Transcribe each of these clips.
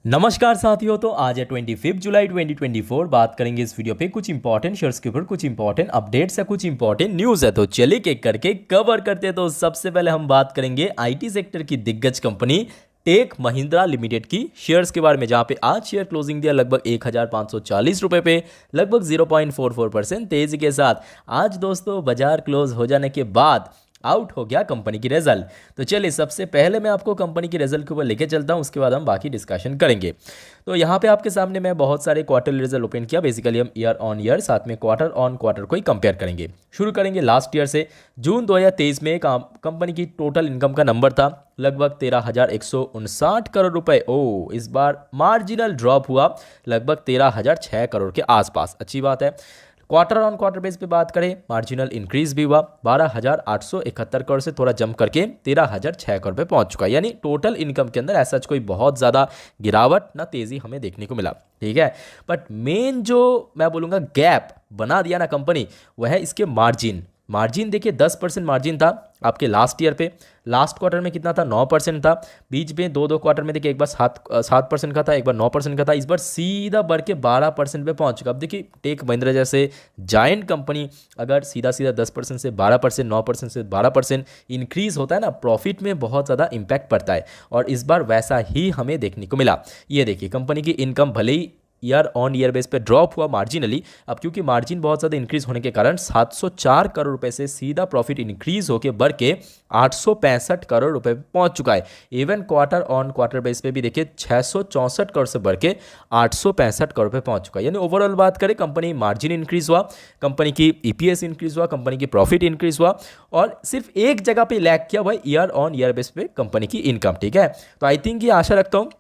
नमस्कार साथियों। तो आज है 25 जुलाई 2024। बात करेंगे इस वीडियो पे कुछ इंपॉर्टेंट शेयर्स के ऊपर, कुछ इंपॉर्टेंट अपडेट्स है, कुछ इंपॉर्टेंट न्यूज़ है। तो चलिए एक करके कवर करते हैं। तो सबसे पहले हम बात करेंगे आईटी सेक्टर की दिग्गज कंपनी टेक महिंद्रा लिमिटेड की शेयर्स के बारे में, जहां पे आज शेयर क्लोजिंग दिया लगभग 1540 रुपये पे, लगभग 0.44% तेजी के साथ। आज दोस्तों बाजार क्लोज हो जाने के बाद आउट हो गया कंपनी की रिजल्ट। तो चलिए सबसे पहले मैं आपको कंपनी की रिजल्ट के ऊपर लेके चलता हूँ, उसके बाद हम बाकी डिस्कशन करेंगे। तो यहाँ पे आपके सामने मैं बहुत सारे क्वार्टरली रिजल्ट ओपन किया। बेसिकली हम ईयर ऑन ईयर साथ में क्वार्टर ऑन क्वार्टर को ही कंपेयर करेंगे। शुरू करेंगे लास्ट ईयर से। जून 2023 में कंपनी की टोटल इनकम का नंबर था लगभग 13,159 करोड़ रुपए। इस बार मार्जिनल ड्रॉप हुआ लगभग 13,006 करोड़ के आसपास। अच्छी बात है। क्वार्टर ऑन क्वार्टर बेस पे बात करें, मार्जिनल इंक्रीज भी हुआ 12,871 करोड़ से थोड़ा जंप करके 13,006 करोड़ पे पहुंच चुका है। यानी टोटल इनकम के अंदर ऐसा कोई बहुत ज़्यादा गिरावट ना तेज़ी हमें देखने को मिला। ठीक है, बट मेन जो मैं बोलूँगा गैप बना दिया ना कंपनी, वह है इसके मार्जिन देखिए 10% मार्जिन था आपके लास्ट ईयर पे। लास्ट क्वार्टर में कितना था? 9% था। बीच में दो क्वार्टर में देखिए, एक बार 7% का था, एक बार 9% का था। इस बार सीधा बढ़ के 12% पे पहुंच चुका। अब देखिए टेक महिंद्रा जैसे जायंट कंपनी अगर सीधा 10% से 12%, 9% से 12% इंक्रीज होता है ना, प्रॉफिट में बहुत ज़्यादा इंपैक्ट पड़ता है। और इस बार वैसा ही हमें देखने को मिला। ये देखिए कंपनी की इनकम भले ही ईयर ऑन ईयर बेस पे ड्रॉप हुआ मार्जिनली, अब क्योंकि मार्जिन बहुत ज़्यादा इंक्रीज होने के कारण 704 करोड़ रुपए से सीधा प्रॉफिट इंक्रीज होकर बढ़ के 865 करोड़ रुपए पे पहुंच चुका है। Even quarter on quarter base पे भी देखिए 664 करोड़ से बढ़ के 865 करोड़ पे पहुंच चुका है। यानी ओवरऑल बात करें, कंपनी मार्जिन इंक्रीज हुआ, कंपनी की ईपीएस इंक्रीज हुआ, कंपनी की प्रॉफिट इंक्रीज हुआ, और सिर्फ एक जगह पे लैग किया हुआ ईयर ऑन ईयर बेस पे कंपनी की इनकम। ठीक है, तो आई थिंक ये आशा रखता हूँ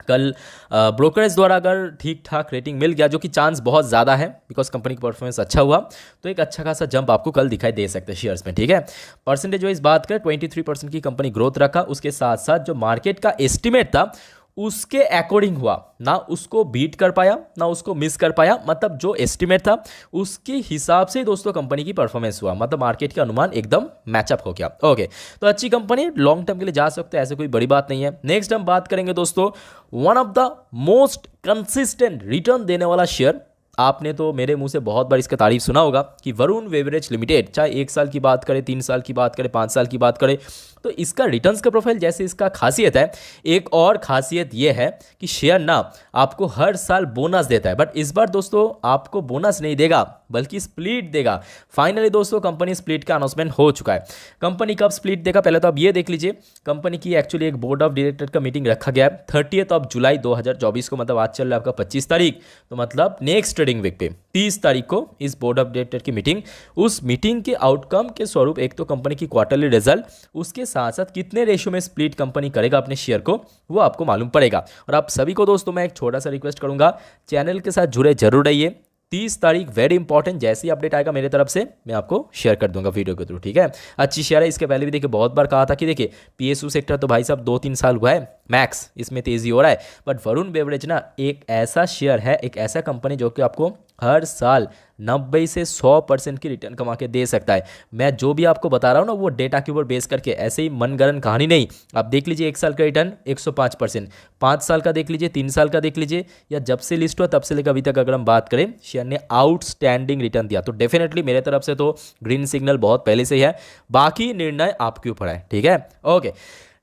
कल ब्रोकरेज द्वारा अगर ठीक ठाक रेटिंग मिल गया, जो कि चांस बहुत ज़्यादा है बिकॉज कंपनी की परफॉर्मेंस अच्छा हुआ, तो एक अच्छा खासा जंप आपको कल दिखाई दे सकता है शेयर्स में। ठीक है, परसेंटेज वाइज बात करें 23% की कंपनी ग्रोथ रखा। उसके साथ साथ जो मार्केट का एस्टिमेट था उसके अकॉर्डिंग हुआ, ना उसको बीट कर पाया ना उसको मिस कर पाया। मतलब जो एस्टिमेट था उसके हिसाब से दोस्तों कंपनी की परफॉर्मेंस हुआ, मतलब मार्केट के अनुमान एकदम मैचअप हो गया। ओके, तो अच्छी कंपनी, लॉन्ग टर्म के लिए जा सकते हैं, ऐसे कोई बड़ी बात नहीं है। नेक्स्ट हम बात करेंगे दोस्तों one of the most consistent return देने वाला शेयर। आपने तो मेरे मुंह से बहुत बार इसका तारीफ सुना होगा कि वरुण बेवरेज लिमिटेड, चाहे 1 साल की बात करें, 3 साल की बात करें, 5 साल की बात करें, तो इसका रिटर्न्स का प्रोफाइल जैसे इसका खासियत है, एक और खासियत यह है कि शेयर ना आपको हर साल बोनस देता है। बट इस बार दोस्तों आपको बोनस नहीं देगा बल्कि स्प्लिट देगा। फाइनली दोस्तों कंपनी स्प्लिट का अनाउंसमेंट हो चुका है। कंपनी कब स्प्लिट देगा पहले तो आप ये देख लीजिए। कंपनी की एक्चुअली एक बोर्ड ऑफ डायरेक्टर का मीटिंग रखा गया है 30 जुलाई 2024 को, मतलब आज चल रहा है आपका 25 तारीख, तो मतलब नेक्स्ट ट्रेडिंग वीक पे 30 तारीख को इस बोर्ड ऑफ डायरेक्टर की मीटिंग। उस मीटिंग के आउटकम के स्वरूप एक तो कंपनी की क्वार्टरली रिजल्ट, उसके साथ साथ कितने रेशो में स्प्लिट कंपनी करेगा अपने शेयर को, वो आपको मालूम पड़ेगा। और आप सभी को दोस्तों मैं एक छोटा सा रिक्वेस्ट करूंगा, चैनल के साथ जुड़े जरूर रहिए। 30 तारीख वेरी इंपॉर्टेंट, जैसे ही अपडेट आएगा मेरे तरफ से मैं आपको शेयर कर दूंगा वीडियो के थ्रू। ठीक है, अच्छी शेयर है। इसके पहले भी देखिए बहुत बार कहा था कि देखिए पीएसयू सेक्टर तो भाई साहब 2-3 साल हुआ है मैक्स, इसमें तेजी हो रहा है। बट वरुण बेवरेज ना एक ऐसा शेयर है, एक ऐसा कंपनी जो कि आपको हर साल 90 से 100% की रिटर्न कमा के दे सकता है। मैं जो भी आपको बता रहा हूँ ना वो डेटा के ऊपर बेस करके, ऐसे ही मनगढ़ंत कहानी नहीं। आप देख लीजिए 1 साल का रिटर्न 105%, 5 साल का देख लीजिए, 3 साल का देख लीजिए, या जब से लिस्ट हुआ तब से लेकर अभी तक अगर हम बात करें, शेयर ने आउटस्टैंडिंग रिटर्न दिया। तो डेफिनेटली मेरे तरफ से तो ग्रीन सिग्नल बहुत पहले से ही है, बाकी निर्णय आपके ऊपर है। ठीक है, ओके।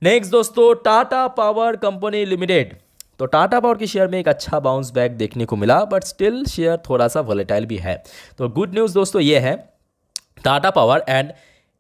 नेक्स्ट दोस्तों टाटा पावर कंपनी लिमिटेड। तो टाटा पावर के शेयर में एक अच्छा बाउंस बैक देखने को मिला, बट स्टिल शेयर थोड़ा सा वोलेटाइल भी है। तो गुड न्यूज़ दोस्तों ये है, Tata power and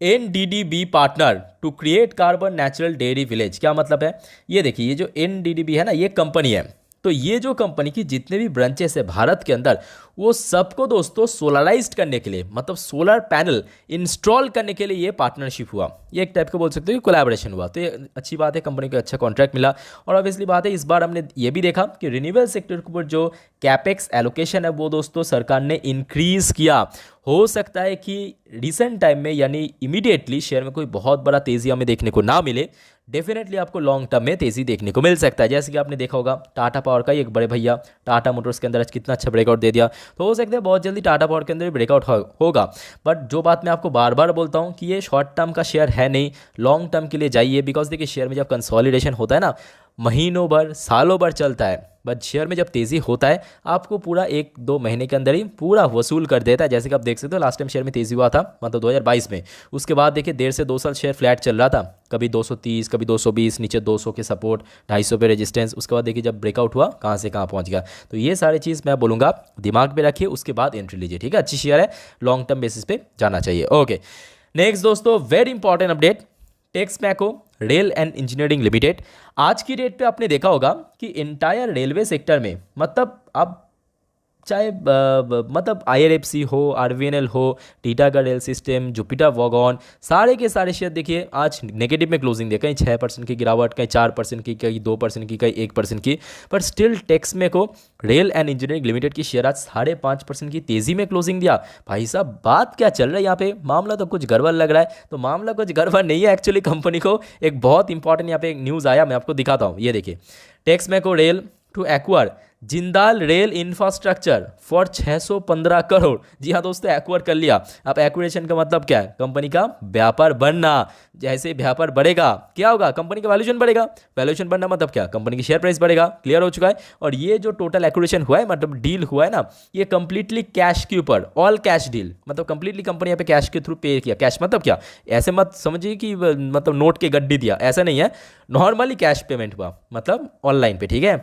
NDDB partner to create carbon natural dairy village. क्या मतलब है? ये देखिए, ये जो एनडीडीबी है ना, ये कंपनी है। तो ये जो कंपनी की जितने भी ब्रांचेस है भारत के अंदर, वो सबको दोस्तों सोलराइज्ड करने के लिए, मतलब सोलर पैनल इंस्टॉल करने के लिए ये पार्टनरशिप हुआ। ये एक टाइप का बोल सकते हो कि कोलैबोरेशन हुआ। तो ये अच्छी बात है, कंपनी को अच्छा कॉन्ट्रैक्ट मिला। और ऑब्वियसली बात है, इस बार हमने ये भी देखा कि रिन्यूएबल सेक्टर के ऊपर जो कैपेक्स एलोकेशन है वो दोस्तों सरकार ने इंक्रीज किया। हो सकता है कि रिसेंट टाइम में यानी इमीडिएटली शेयर में कोई बहुत बड़ा तेजी हमें देखने को ना मिले, डेफिनेटली आपको लॉन्ग टर्म में तेजी देखने को मिल सकता है। जैसे कि आपने देखा होगा टाटा पावर का ही एक बड़े भैया टाटा मोटर्स के अंदर आज कितना अच्छा ब्रेकआउट दे दिया। तो हो सकता है बहुत जल्दी टाटा पावर के अंदर भी ब्रेकआउट होगा। बट जो बात मैं आपको बार बार बोलता हूँ कि ये शॉर्ट टर्म का शेयर है नहीं, लॉन्ग टर्म के लिए जाइए। बिकॉज देखिए शेयर में जब कंसोलिडेशन होता है ना, महीनों भर सालों भर चलता है, बट शेयर में जब तेज़ी होता है आपको पूरा 1-2 महीने के अंदर ही पूरा वसूल कर देता है। जैसे कि आप देख सकते हो लास्ट टाइम शेयर में तेज़ी हुआ था मतलब 2022 में, उसके बाद देखिए 1.5 से 2 साल शेयर फ्लैट चल रहा था, कभी 230 कभी 220, नीचे 200 के सपोर्ट, 250 पे रेजिस्टेंस, उसके बाद देखिए जब ब्रेकआउट हुआ कहाँ से कहाँ पहुँच गया। तो ये सारी चीज़ मैं बोलूँगा दिमाग में रखिए, उसके बाद एंट्री लीजिए, ठीक है। अच्छी शेयर है, लॉन्ग टर्म बेसिस पे जाना चाहिए। ओके, नेक्स्ट दोस्तों very important update, Texmaco rail and engineering limited. आज की डेट पे आपने देखा होगा कि इंटायर रेलवे सेक्टर में मतलब अब चाहे मतलब आईआरएफसी हो, आरवीएनएल हो, Titagarh rail system, Jupiter wagon, सारे के सारे शेयर देखिए आज नेगेटिव में क्लोजिंग दे, कहीं 6% की गिरावट, कहीं 4% की, कहीं 2% की, कहीं 1% की, पर still Texmaco rail and engineering limited की शेयर आज 5.5% की तेज़ी में क्लोजिंग दिया। भाई साहब बात क्या चल रहा है यहाँ पे, मामला तो कुछ गड़बड़ लग रहा है। तो मामला कुछ गड़बड़ नहीं है एक्चुअली, कंपनी को एक बहुत इंपॉर्टेंट यहाँ पे एक न्यूज़ आया, मैं आपको दिखाता हूँ। ये देखिए, Texmaco rail to acquire Jindal rail infrastructure for 615 crore. जी हाँ दोस्तों, एक्वायर कर लिया। अब एक्विजिशन का मतलब क्या है, कंपनी का व्यापार बढ़ना। जैसे व्यापार बढ़ेगा क्या होगा, कंपनी का वैल्यूएशन बढ़ेगा। वैल्यूएशन बढ़ना मतलब क्या, कंपनी की शेयर प्राइस बढ़ेगा। क्लियर हो चुका है। और ये जो टोटल एक्विजिशन हुआ है मतलब डील हुआ है ना, ये कंप्लीटली कैश के ऊपर, ऑल कैश डील, मतलब कंप्लीटली कंपनी यहाँ पे कैश के थ्रू पे किया। कैश मतलब क्या, ऐसे मत समझिए कि मतलब नोट के गड्डी दिया, ऐसा नहीं है, नॉर्मली कैश पेमेंट हुआ मतलब ऑनलाइन पे, ठीक है।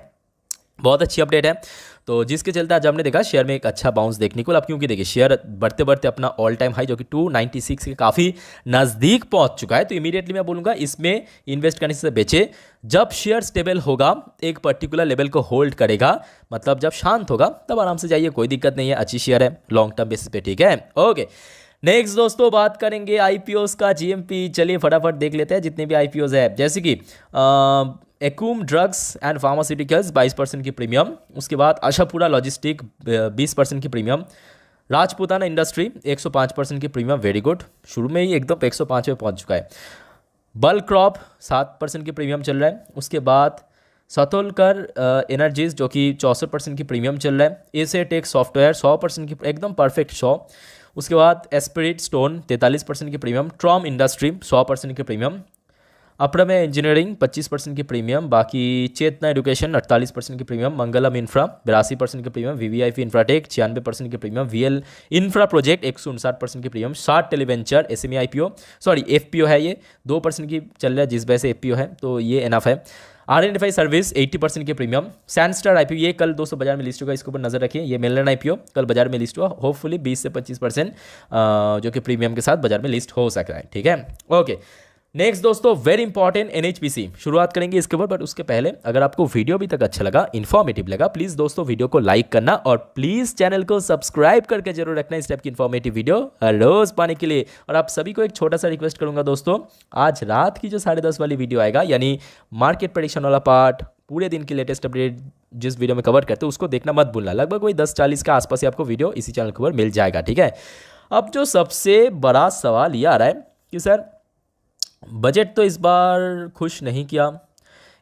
बहुत अच्छी अपडेट है। तो जिसके चलते आज हमने देखा शेयर में एक अच्छा बाउंस देखने को, अब क्योंकि देखिए शेयर बढ़ते बढ़ते अपना ऑल टाइम हाई जो कि 296 के काफ़ी नज़दीक पहुंच चुका है। तो इमीडिएटली मैं बोलूँगा इसमें इन्वेस्ट करने से बेचे। जब शेयर स्टेबल होगा, एक पर्टिकुलर लेवल को होल्ड करेगा, मतलब जब शांत होगा तब आराम से जाइए, कोई दिक्कत नहीं है। अच्छी शेयर है लॉन्ग टर्म बेसिस पे, ठीक है। ओके, नेक्स्ट दोस्तों बात करेंगे आईपीओस का, जीएमपी। चलिए फटाफट देख लेते हैं जितने भी आईपीओस है, जैसे कि एक्यूम ड्रग्स एंड फार्मास्यूटिकल्स 22% की प्रीमियम, उसके बाद आशापुरा लॉजिस्टिक 20% की प्रीमियम, राजपूताना इंडस्ट्री 105% की प्रीमियम, वेरी गुड, शुरू में ही एकदम 105 पे पहुंच चुका है। बल्क क्रॉप 7% की प्रीमियम चल रहा है। उसके बाद सतोलकर एनर्जीज जो कि 64% की प्रीमियम चल रहा है। एसेटेक सॉफ्टवेयर 100% की, एकदम परफेक्ट 100। उसके बाद एस्पिरिट स्टोन 43% की प्रीमियम, ट्रॉम इंडस्ट्री 100% की प्रीमियम, अपरमे इंजीनियरिंग 25% की प्रीमियम, बाकी चेतना एजुकेशन 48% की प्रीमियम, मंगलम इंफ्रा 82% की प्रीमियम, वीवीआईपी इंफ्राटेक 96% की प्रीमियम, वीएल इंफ्रा प्रोजेक्ट 159% की premium, short Televenture SME IPO sorry FPO है, ये 2% की चल रहा है, जिस वजह से एफपीओ है तो ये एनफ है। आरएनएफआई सर्विस 80% के प्रीमियम, सैनस्टार आईपीओ ये कल दोस्तों बाजार में लिस्ट होगा, इसके ऊपर नजर रखिए। ये मेलन आईपीओ कल बाजार में लिस्ट हुआ, होपफुली 20 से 25% जो कि प्रीमियम के साथ बाजार में लिस्ट हो सकता है, ठीक है। ओके, नेक्स्ट दोस्तों वेरी इंपॉर्टेंट एनएचपीसी, शुरुआत करेंगे इसके ऊपर, बट उसके पहले अगर आपको वीडियो अभी तक अच्छा लगा, इन्फॉर्मेटिव लगा, प्लीज दोस्तों वीडियो को लाइक करना और प्लीज चैनल को सब्सक्राइब करके जरूर रखना इस टाइप की इन्फॉर्मेटिव वीडियो हर रोज पाने के लिए। और आप सभी को एक छोटा सा रिक्वेस्ट करूंगा दोस्तों, आज रात की जो 10:30 वाली वीडियो आएगा, यानी मार्केट प्रेडिक्शन वाला पार्ट, पूरे दिन की लेटेस्ट अपडेट जिस वीडियो में कवर करते हैं उसको देखना मत भूलना। लगभग वही 10:40 के आसपास ही आपको वीडियो इसी चैनल के ऊपर मिल जाएगा, ठीक है। अब जो सबसे बड़ा सवाल ये आ रहा है कि सर बजट तो इस बार खुश नहीं किया,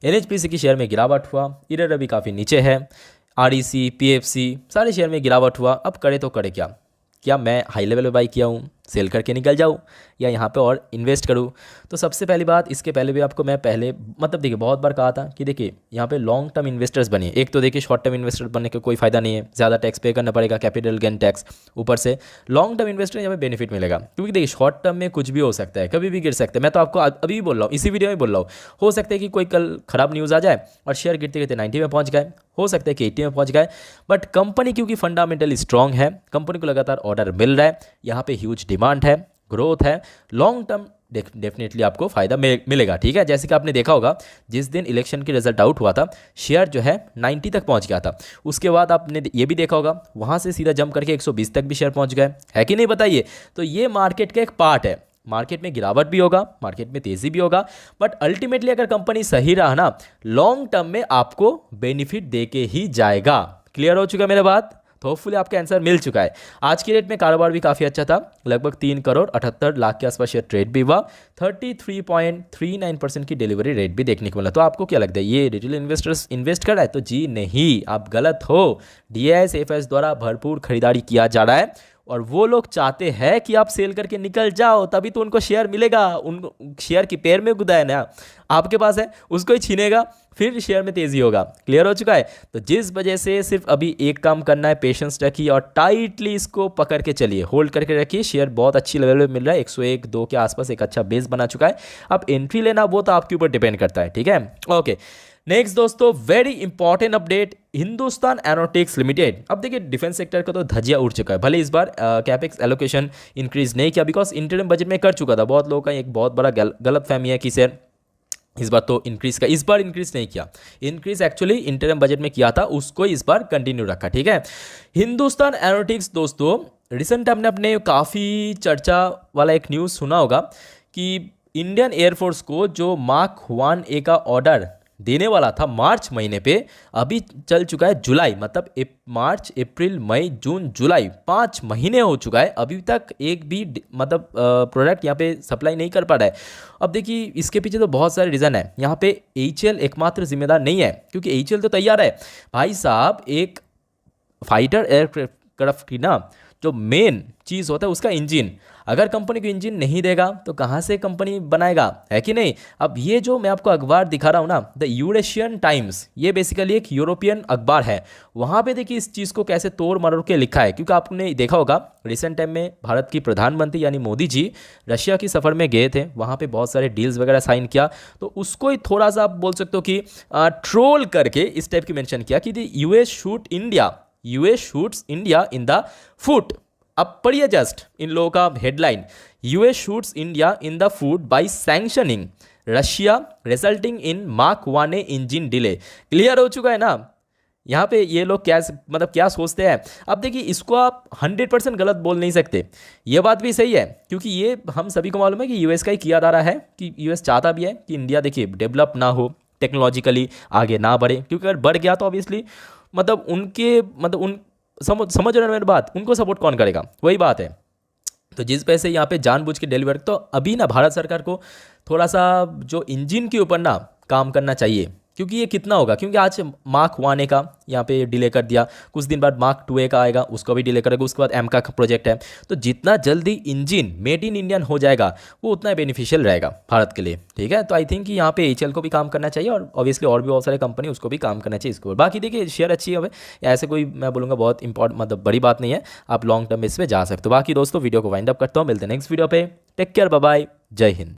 एनएचपीसी की शेयर में गिरावट हुआ, इधर अभी काफ़ी नीचे है, आरईसी पीएफसी सारे शेयर में गिरावट हुआ, अब करे तो करे क्या मैं हाई लेवल पे बाई किया हूँ, सेल करके निकल जाऊँ या यहाँ पे और इन्वेस्ट करूँ? तो सबसे पहली बात, इसके पहले भी आपको मैं पहले मतलब देखिए बहुत बार कहा था कि देखिए यहाँ पे लॉन्ग टर्म इन्वेस्टर्स बनिए। एक तो देखिए शॉर्ट टर्म इन्वेस्टर बनने का कोई फायदा नहीं है, ज़्यादा टैक्स पे करना पड़ेगा, कैपिटल गेन टैक्स, ऊपर से लॉन्ग टर्म इन्वेस्टर यहाँ पे बेनिफिट मिलेगा, क्योंकि देखिए शॉर्ट टर्म में कुछ भी हो सकता है, कभी भी गिर सकता है। मैं तो आपको अभी भी बोल रहा हूँ, इसी वीडियो में बोल रहा हूँ, हो सकता है कि कोई कल खराब न्यूज़ आ जाए और शेयर गिरते गिरते 90 में पहुँच गए, हो सकता है कि 80 में पहुँच गए, बट कंपनी क्योंकि फंडामेंटली स्ट्रॉन्ग है, कंपनी को लगातार ऑर्डर मिल रहा है, यहाँ पे ह्यूज डिमांड है, ग्रोथ है, लॉन्ग टर्म डेफिनेटली आपको फायदा मिलेगा, ठीक है। जैसे कि आपने देखा होगा जिस दिन इलेक्शन की रिजल्ट आउट हुआ था, शेयर जो है 90 तक पहुंच गया था। उसके बाद आपने ये भी देखा होगा वहां से सीधा जंप करके 120 तक भी शेयर पहुंच गए, है कि नहीं बताइए। तो ये मार्केट का एक पार्ट है, मार्केट में गिरावट भी होगा, मार्केट में तेजी भी होगा, बट अल्टीमेटली अगर कंपनी सही रहा ना, लॉन्ग टर्म में आपको बेनिफिट दे के ही जाएगा। क्लियर हो चुका है मेरा बात? तो होपफुली आपका आंसर मिल चुका है। आज की डेट में कारोबार भी काफ़ी अच्छा था, लगभग 3 करोड़ 78 लाख के आसपास शेयर ट्रेड भी हुआ, 33.39% की डिलीवरी रेट भी देखने को मिला। तो आपको क्या लगता है, ये रिटेल इन्वेस्टर्स इन्वेस्ट कर रहा है? तो जी नहीं, आप गलत हो। डीआईएस एफएस द्वारा भरपूर खरीदारी किया जा रहा है, और वो लोग चाहते हैं कि आप सेल करके निकल जाओ, तभी तो उनको शेयर मिलेगा। उन शेयर की पैर में गुदा है ना, आपके पास है, उसको ही छीनेगा, फिर शेयर में तेज़ी होगा। क्लियर हो चुका है। तो जिस वजह से सिर्फ अभी एक काम करना है, पेशेंस रखिए और टाइटली इसको पकड़ के चलिए, होल्ड करके रखिए। शेयर बहुत अच्छी लेवल पे मिल रहा है, 101 2 के आसपास एक अच्छा बेस बना चुका है। अब एंट्री लेना वो तो आपके ऊपर डिपेंड करता है, ठीक है। ओके, नेक्स्ट दोस्तों, very important update, Hindustan aeronautics limited. अब देखिए डिफेंस सेक्टर का तो धजिया उड़ चुका है। भले इस बार कैपेक्स एलोकेशन इंक्रीज नहीं किया, बिकॉज इंटरिम बजट में कर चुका था। बहुत लोगों का एक बहुत बड़ा गलत फहमी है कि सर इस बार तो इंक्रीज का, इस बार इंक्रीज नहीं किया। इंक्रीज एक्चुअली इंटरिम बजट में किया था, उसको इस बार कंटिन्यू रखा, ठीक है। हिंदुस्तान एरोनॉटिक्स दोस्तों, रिसेंट हमने अपने काफ़ी चर्चा वाला एक न्यूज़ सुना होगा कि इंडियन एयरफोर्स को जो मार्क 1A का ऑर्डर देने वाला था मार्च महीने पे, अभी चल चुका है जुलाई, मतलब मार्च अप्रैल मई जून जुलाई, 5 महीने हो चुका है, अभी तक एक भी मतलब प्रोडक्ट यहाँ पे सप्लाई नहीं कर पा रहा है। अब देखिए इसके पीछे तो बहुत सारे रीज़न है। यहाँ पे एचएल एकमात्र जिम्मेदार नहीं है, क्योंकि एचएल तो तैयार है भाई साहब। एक फाइटर एयरक्राफ्ट की ना जो मेन चीज़ होता है उसका इंजन, अगर कंपनी को इंजन नहीं देगा तो कहाँ से कंपनी बनाएगा, है कि नहीं। अब ये जो मैं आपको अखबार दिखा रहा हूँ ना, द यूरेशियन टाइम्स, ये बेसिकली एक यूरोपियन अखबार है। वहाँ पे देखिए इस चीज़ को कैसे तोड़ मरोड़ के लिखा है, क्योंकि आपने देखा होगा रिसेंट टाइम में भारत की प्रधानमंत्री यानी मोदी जी रशिया की सफ़र में गए थे, वहाँ पे बहुत सारे डील्स वगैरह साइन किया, तो उसको ही थोड़ा सा आप बोल सकते हो कि ट्रोल करके इस टाइप की मेंशन किया कि US shoot India, US shoots India in the foot. अब पढ़िए जस्ट इन लोगों का headline, US shoots India in the foot by sanctioning Russia resulting in mark 1A engine delay. Clear हो चुका है ना। यहाँ पे ये लोग क्या मतलब क्या सोचते हैं। अब देखिए इसको आप 100% गलत बोल नहीं सकते, ये बात भी सही है, क्योंकि ये हम सभी को मालूम है कि यूएस का ही किया जा रहा है, कि यूएस चाहता भी है कि इंडिया देखिए डेवलप ना हो, टेक्नोलॉजिकली आगे ना बढ़े, क्योंकि अगर बढ़ गया तो ऑब्वियसली मतलब उनके मतलब उन समझ रहे हैं मेरी बात, उनको सपोर्ट कौन करेगा, वही बात है। तो जिस पैसे यहाँ पे जानबूझ के डिलीवर, तो अभी ना भारत सरकार को थोड़ा सा जो इंजन के ऊपर ना काम करना चाहिए, क्योंकि ये कितना होगा, क्योंकि आज मार्क 1A का यहाँ पे डिले कर दिया, कुछ दिन बाद मार्क 2A का आएगा, उसको भी डिले करेगा, उसके बाद एम का प्रोजेक्ट है। तो जितना जल्दी इंजन मेड इन इंडियन हो जाएगा वो उतना बेनिफिशियल रहेगा भारत के लिए, ठीक है। तो आई थिंक कि यहाँ पे एचएल को भी काम करना चाहिए, और ऑब्वियसली और भी बहुत सारे कंपनी उसको भी काम करना चाहिए इसको। बाकी देखिए शेयर अच्छी है, ऐसे कोई मैं बोलूँगा बहुत इंपॉर्टेंट मतलब बड़ी बात नहीं है, आप लॉन्ग टर्म इस पर जा सकते हो। बाकी दोस्तों वीडियो को वाइंड अप करता हूँ, मिलते हैं नेक्स्ट वीडियो पे, टेक केयर, बाय बाय, जय हिंद।